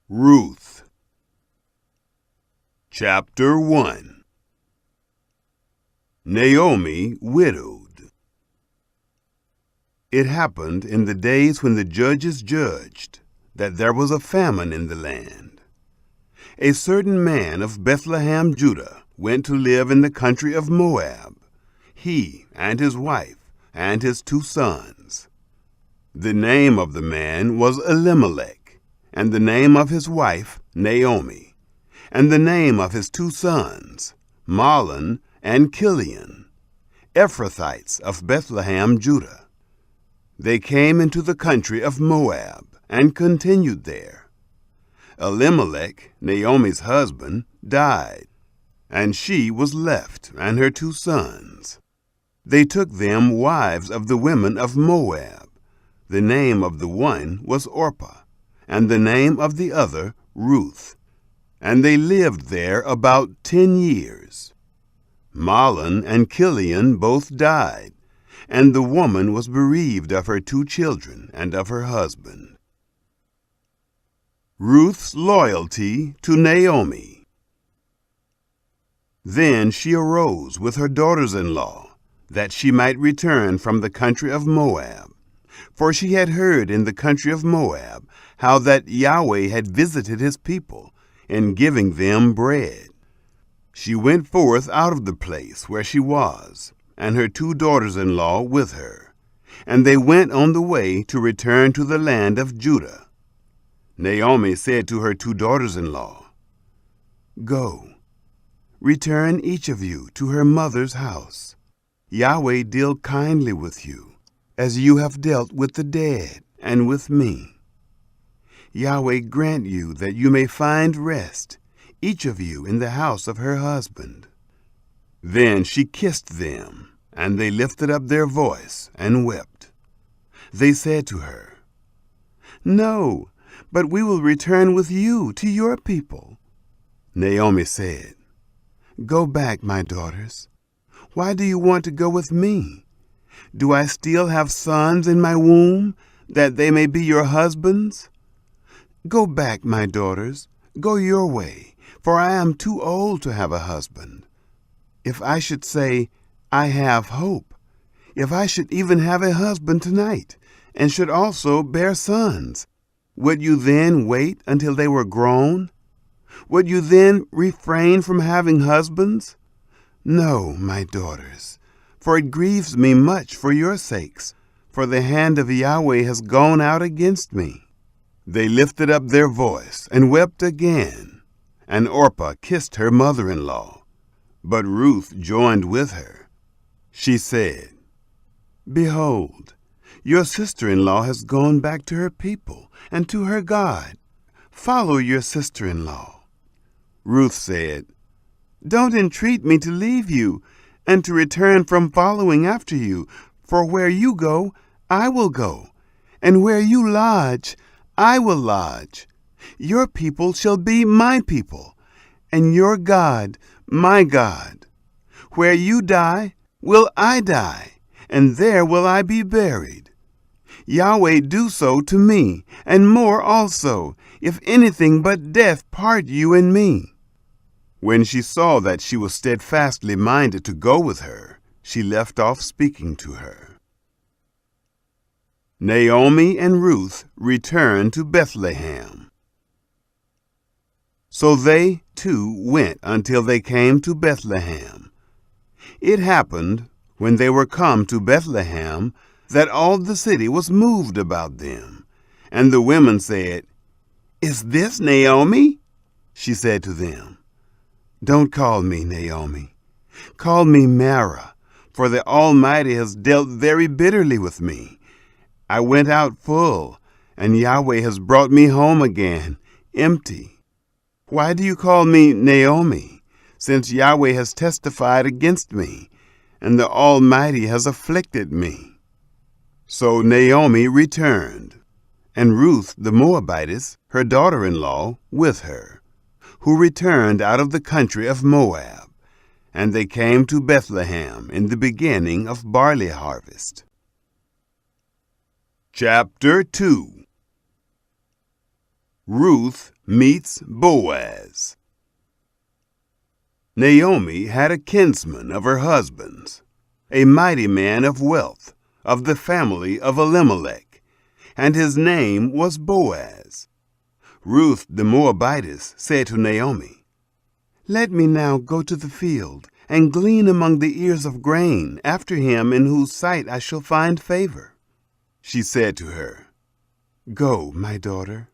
Ruth. Chapter 1. Naomi widowed. It happened in the days when the judges judged that there was a famine in the land. A certain man of Bethlehem, Judah, went to live in the country of Moab, he and his wife and his 2 sons. The name of the man was Elimelech, and the name of his wife Naomi, and the name of his 2 sons Mahlon and Chilion, Ephrathites of Bethlehem, Judah. They came into the country of Moab and continued there. Elimelech, Naomi's husband, died, and she was left and her 2 sons. They took them wives of the women of Moab. The name of the one was Orpah, and the name of the other Ruth. And they lived there about 10 years. Mahlon and Chilion both died, and the woman was bereaved of her 2 children and of her husband. Ruth's loyalty to Naomi. Then she arose with her daughters-in-law, that she might return from the country of Moab. For she had heard in the country of Moab how that Yahweh had visited his people in giving them bread. She went forth out of the place where she was, and her 2 daughters-in-law with her, and they went on the way to return to the land of Judah. Naomi said to her 2 daughters-in-law, "Go, return each of you to her mother's house. Yahweh deal kindly with you, as you have dealt with the dead and with me. Yahweh grant you that you may find rest, each of you in the house of her husband." Then she kissed them, and they lifted up their voice and wept. They said to her, "No, but we will return with you to your people." Naomi said, "Go back, my daughters. Why do you want to go with me? Do I still have sons in my womb, that they may be your husbands? Go back, my daughters, go your way, for I am too old to have a husband. If I should say, 'I have hope,' if I should even have a husband tonight, and should also bear sons, would you then wait until they were grown? Would you then refrain from having husbands? No, my daughters, for it grieves me much for your sakes, for the hand of Yahweh has gone out against me." They lifted up their voice and wept again, and Orpah kissed her mother-in-law, but Ruth joined with her. She said, "Behold, your sister-in-law has gone back to her people and to her God. Follow your sister-in-law." Ruth said, "Don't entreat me to leave you and to return from following after you, for where you go, I will go, and where you lodge, I will lodge. Your people shall be my people, and your God, my God. Where you die, will I die, and there will I be buried. Yahweh do so to me, and more also, if anything but death part you and me." When she saw that she was steadfastly minded to go with her, she left off speaking to her. Naomi and Ruth returned to Bethlehem. So they, too, went until they came to Bethlehem. It happened, when they were come to Bethlehem, that all the city was moved about them. And the women said, "Is this Naomi?" She said to them, "Don't call me Naomi. Call me Mara, for the Almighty has dealt very bitterly with me. I went out full, and Yahweh has brought me home again, empty. Why do you call me Naomi, since Yahweh has testified against me, and the Almighty has afflicted me?" So Naomi returned, and Ruth the Moabitess, her daughter-in-law, with her, who returned out of the country of Moab, and they came to Bethlehem in the beginning of barley harvest. Chapter 2. Ruth meets Boaz. Naomi had a kinsman of her husband's, a mighty man of wealth, of the family of Elimelech, and his name was Boaz. Ruth the Moabitess said to Naomi, "Let me now go to the field and glean among the ears of grain after him in whose sight I shall find favor." She said to her, "Go, my daughter."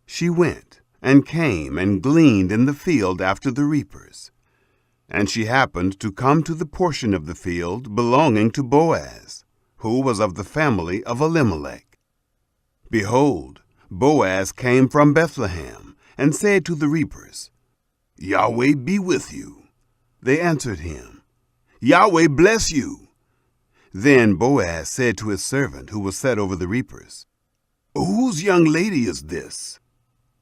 She went and came and gleaned in the field after the reapers. And she happened to come to the portion of the field belonging to Boaz, who was of the family of Elimelech. Behold, Boaz came from Bethlehem and said to the reapers, "Yahweh be with you." They answered him, "Yahweh bless you." Then Boaz said to his servant who was set over the reapers, "Whose young lady is this?"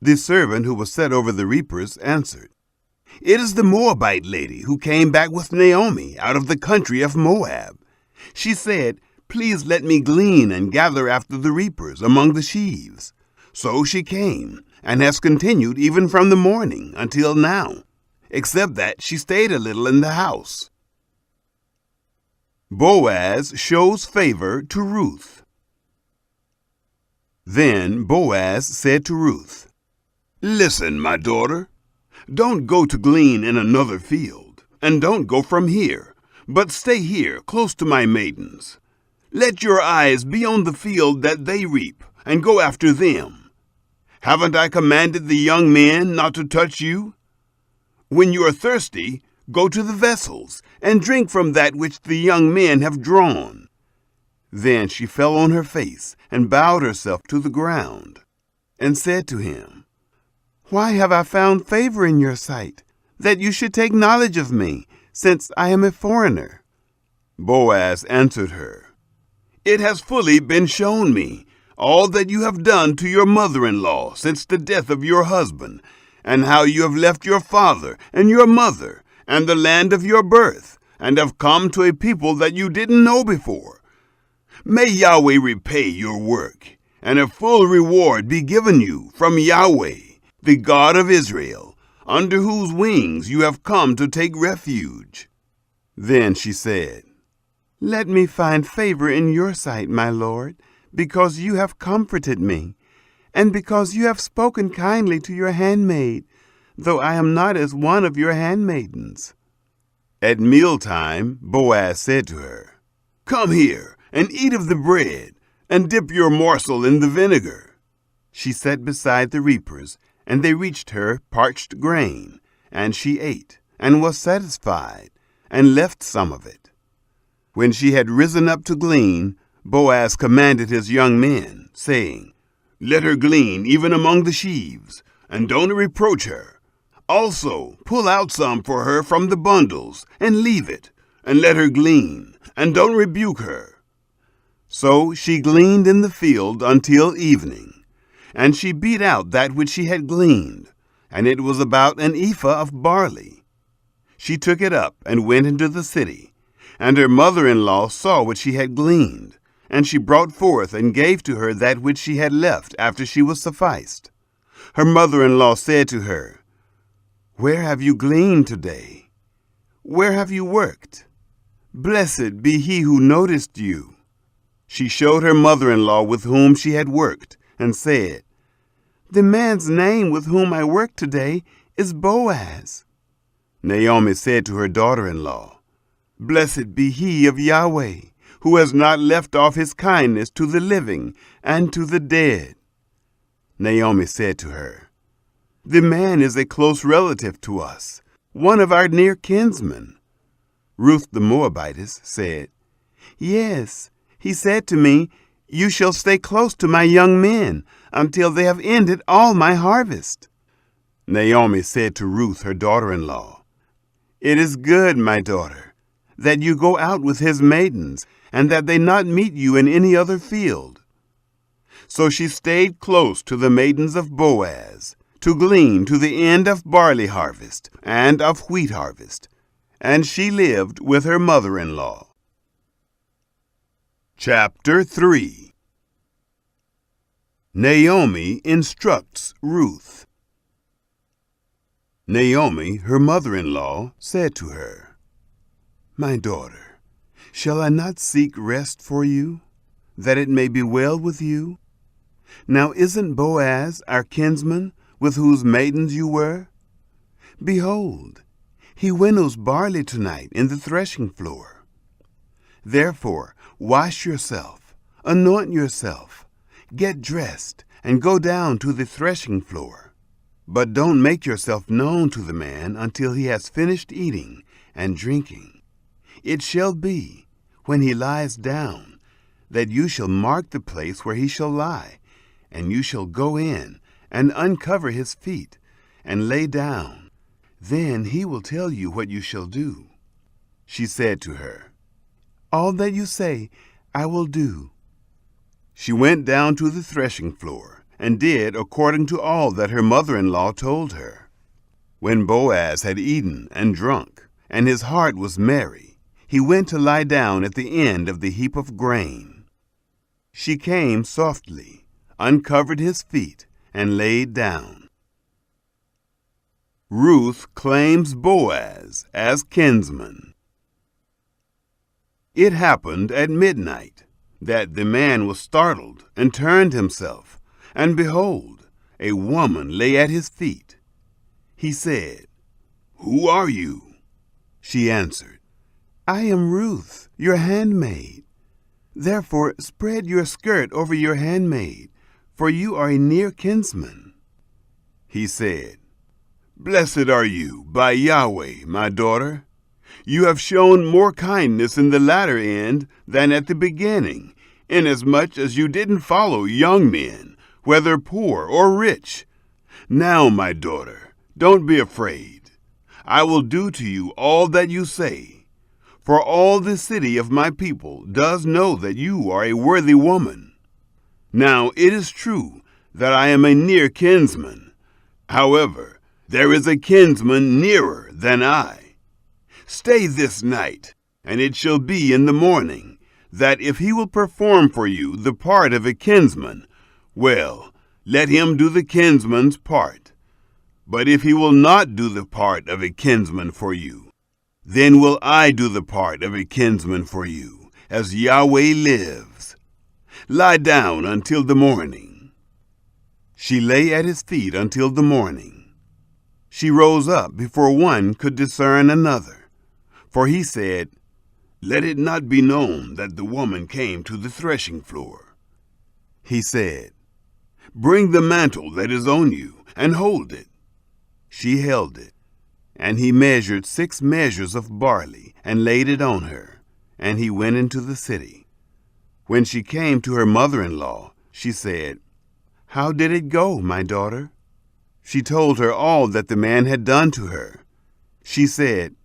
The servant who was set over the reapers answered, "It is the Moabite lady who came back with Naomi out of the country of Moab. She said, 'Please let me glean and gather after the reapers among the sheaves.' So she came, and has continued even from the morning until now, except that she stayed a little in the house." Boaz shows favor to Ruth. Then Boaz said to Ruth, "Listen, my daughter, don't go to glean in another field, and don't go from here, but stay here close to my maidens. Let your eyes be on the field that they reap, and go after them. Haven't I commanded the young men not to touch you? When you are thirsty, go to the vessels, and drink from that which the young men have drawn." Then she fell on her face, and bowed herself to the ground, and said to him, "Why have I found favor in your sight, that you should take knowledge of me, since I am a foreigner?" Boaz answered her, "It has fully been shown me, all that you have done to your mother-in-law since the death of your husband, and how you have left your father and your mother and the land of your birth, and have come to a people that you didn't know before. May Yahweh repay your work, and a full reward be given you from Yahweh, the God of Israel, under whose wings you have come to take refuge." Then she said, "Let me find favor in your sight, my lord, because you have comforted me, and because you have spoken kindly to your handmaid, though I am not as one of your handmaidens." At mealtime Boaz said to her, "Come here and eat of the bread, and dip your morsel in the vinegar." She sat beside the reapers, and they reached her parched grain, and she ate, and was satisfied, and left some of it. When she had risen up to glean, Boaz commanded his young men, saying, "Let her glean even among the sheaves, and don't reproach her. Also pull out some for her from the bundles, and leave it, and let her glean, and don't rebuke her." So she gleaned in the field until evening, and she beat out that which she had gleaned, and it was about an ephah of barley. She took it up and went into the city, and her mother-in-law saw what she had gleaned, and she brought forth and gave to her that which she had left after she was sufficed. Her mother-in-law said to her, "Where have you gleaned today? Where have you worked? Blessed be he who noticed you." She showed her mother-in-law with whom she had worked, and said, "The man's name with whom I worked today is Boaz." Naomi said to her daughter-in-law, "Blessed be he of Yahweh, who has not left off his kindness to the living and to the dead." Naomi said to her, "The man is a close relative to us, one of our near kinsmen." Ruth the Moabitess said, "Yes, he said to me, 'You shall stay close to my young men until they have ended all my harvest.'" Naomi said to Ruth her daughter-in-law, "It is good, my daughter, that you go out with his maidens, and that they not meet you in any other field." So she stayed close to the maidens of Boaz, to glean to the end of barley harvest and of wheat harvest, and she lived with her mother-in-law. Chapter 3. Naomi instructs Ruth. Naomi, her mother-in-law, said to her, "My daughter, shall I not seek rest for you, that it may be well with you? Now isn't Boaz our kinsman, with whose maidens you were? Behold, he winnows barley tonight in the threshing floor. Therefore, wash yourself, anoint yourself, get dressed, and go down to the threshing floor. But don't make yourself known to the man until he has finished eating and drinking. It shall be, when he lies down, that you shall mark the place where he shall lie, and you shall go in and uncover his feet and lay down. Then he will tell you what you shall do." She said to her, "All that you say I will do." She went down to the threshing floor and did according to all that her mother-in-law told her. When Boaz had eaten and drunk, and his heart was merry, he went to lie down at the end of the heap of grain. She came softly, uncovered his feet, and laid down. Ruth claims Boaz as kinsman. It happened at midnight that the man was startled and turned himself, and behold, a woman lay at his feet. He said, "Who are you?" She answered, "I am Ruth, your handmaid. Therefore spread your skirt over your handmaid, for you are a near kinsman." He said, "Blessed are you by Yahweh, my daughter. You have shown more kindness in the latter end than at the beginning, inasmuch as you didn't follow young men, whether poor or rich. Now, my daughter, don't be afraid. I will do to you all that you say. For all the city of my people does know that you are a worthy woman. Now it is true that I am a near kinsman. However, there is a kinsman nearer than I. Stay this night, and it shall be in the morning, that if he will perform for you the part of a kinsman, well, let him do the kinsman's part. But if he will not do the part of a kinsman for you, then will I do the part of a kinsman for you, as Yahweh lives. Lie down until the morning." She lay at his feet until the morning. She rose up before one could discern another, for he said, "Let it not be known that the woman came to the threshing floor." He said, "Bring the mantle that is on you, and hold it." She held it, and he measured 6 measures of barley, and laid it on her, and he went into the city. When she came to her mother-in-law, she said, "How did it go, my daughter?" She told her all that the man had done to her. She said,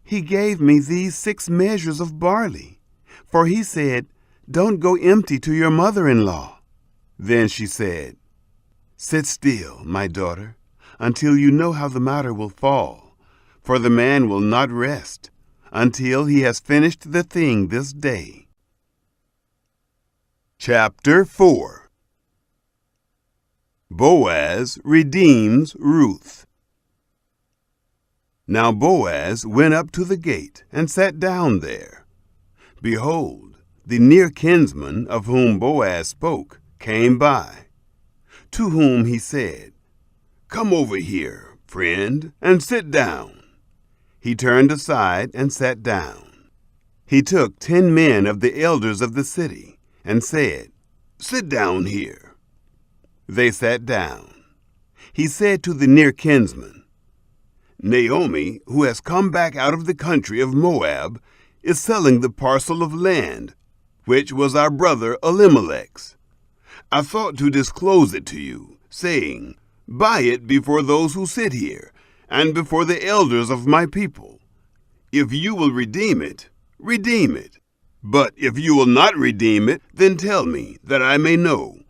"He gave me these 6 measures of barley, for he said, 'Don't go empty to your mother-in-law.'" Then she said, "Sit still, my daughter, until you know how the matter will fall, for the man will not rest until he has finished the thing this day." Chapter 4. Boaz redeems Ruth. Now Boaz went up to the gate and sat down there. Behold, the near kinsman of whom Boaz spoke came by, to whom he said, "Come over here, friend, and sit down." He turned aside and sat down. He took 10 men of the elders of the city and said, "Sit down here." They sat down. He said to the near kinsman, "Naomi, who has come back out of the country of Moab, is selling the parcel of land, which was our brother Elimelech's. I thought to disclose it to you, saying, 'Buy it before those who sit here, and before the elders of my people. If you will redeem it, redeem it. But if you will not redeem it, then tell me, that I may know.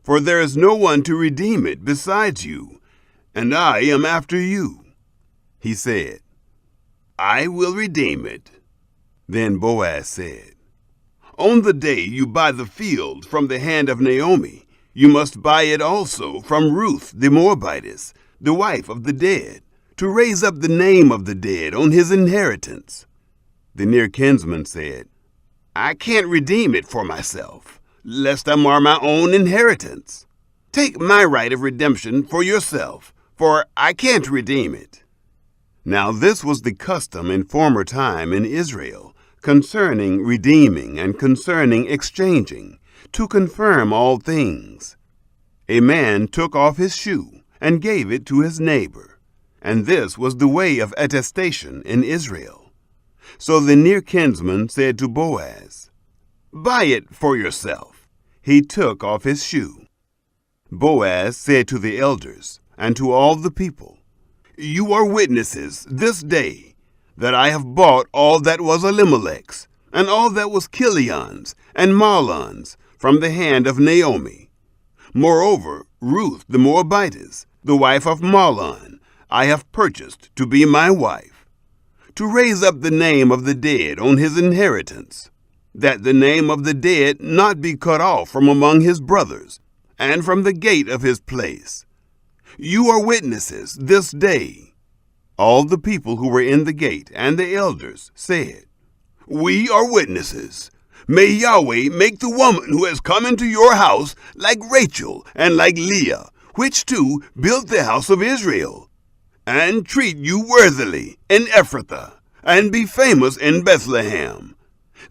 For there is no one to redeem it besides you, and I am after you.' He said, 'I will redeem it.' Then Boaz said, 'On the day you buy the field from the hand of Naomi, You must buy it also from Ruth the Moabitess, the wife of the dead, to raise up the name of the dead on his inheritance." The near kinsman said, "I can't redeem it for myself, lest I mar my own inheritance. Take my right of redemption for yourself, for I can't redeem it." Now this was the custom in former time in Israel, concerning redeeming and concerning exchanging, to confirm all things. A man took off his shoe and gave it to his neighbor, and this was the way of attestation in Israel. So the near kinsman said to Boaz, "Buy it for yourself." He took off his shoe. Boaz said to the elders and to all the people, "You are witnesses this day that I have bought all that was Elimelech's, and all that was Kilion's and Mahlon's from the hand of Naomi. Moreover, Ruth the Moabitess, the wife of Mahlon, I have purchased to be my wife, to raise up the name of the dead on his inheritance, that the name of the dead not be cut off from among his brothers, and from the gate of his place. You are witnesses this day." All the people who were in the gate and the elders said, "We are witnesses. May Yahweh make the woman who has come into your house like Rachel and like Leah, which two built the house of Israel, and treat you worthily in Ephrathah, and be famous in Bethlehem.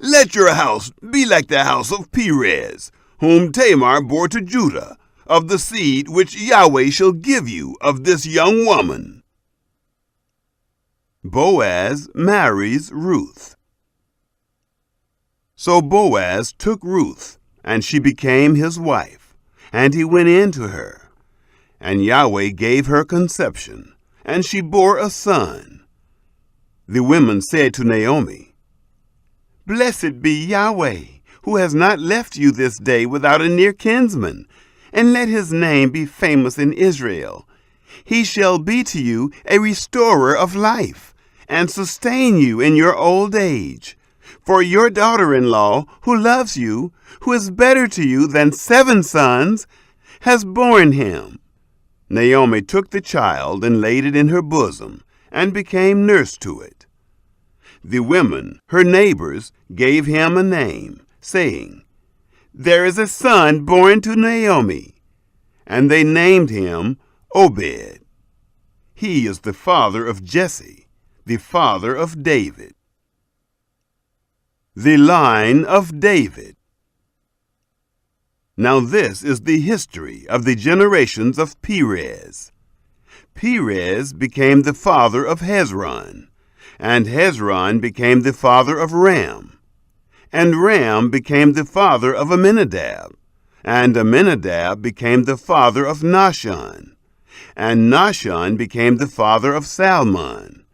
Let your house be like the house of Perez, whom Tamar bore to Judah, of the seed which Yahweh shall give you of this young woman." Boaz marries Ruth. So Boaz took Ruth, and she became his wife, and he went in to her. And Yahweh gave her conception, and she bore a son. The women said to Naomi, "Blessed be Yahweh, who has not left you this day without a near kinsman, and let his name be famous in Israel. He shall be to you a restorer of life, and sustain you in your old age. For your daughter-in-law, who loves you, who is better to you than 7 sons, has borne him." Naomi took the child and laid it in her bosom, and became nurse to it. The women, her neighbors, gave him a name, saying, "There is a son born to Naomi." And they named him Obed. He is the father of Jesse, the father of David. The line of David. Now this is the history of the generations of Perez. Perez became the father of Hezron, and Hezron became the father of Ram, and Ram became the father of Amminadab, and Amminadab became the father of Nahshon, and Nahshon became the father of Salmon,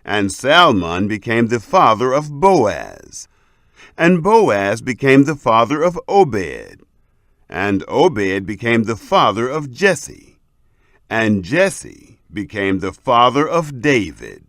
and Salmon became the father of Boaz, and Boaz became the father of Obed, and Obed became the father of Jesse, and Jesse became the father of David.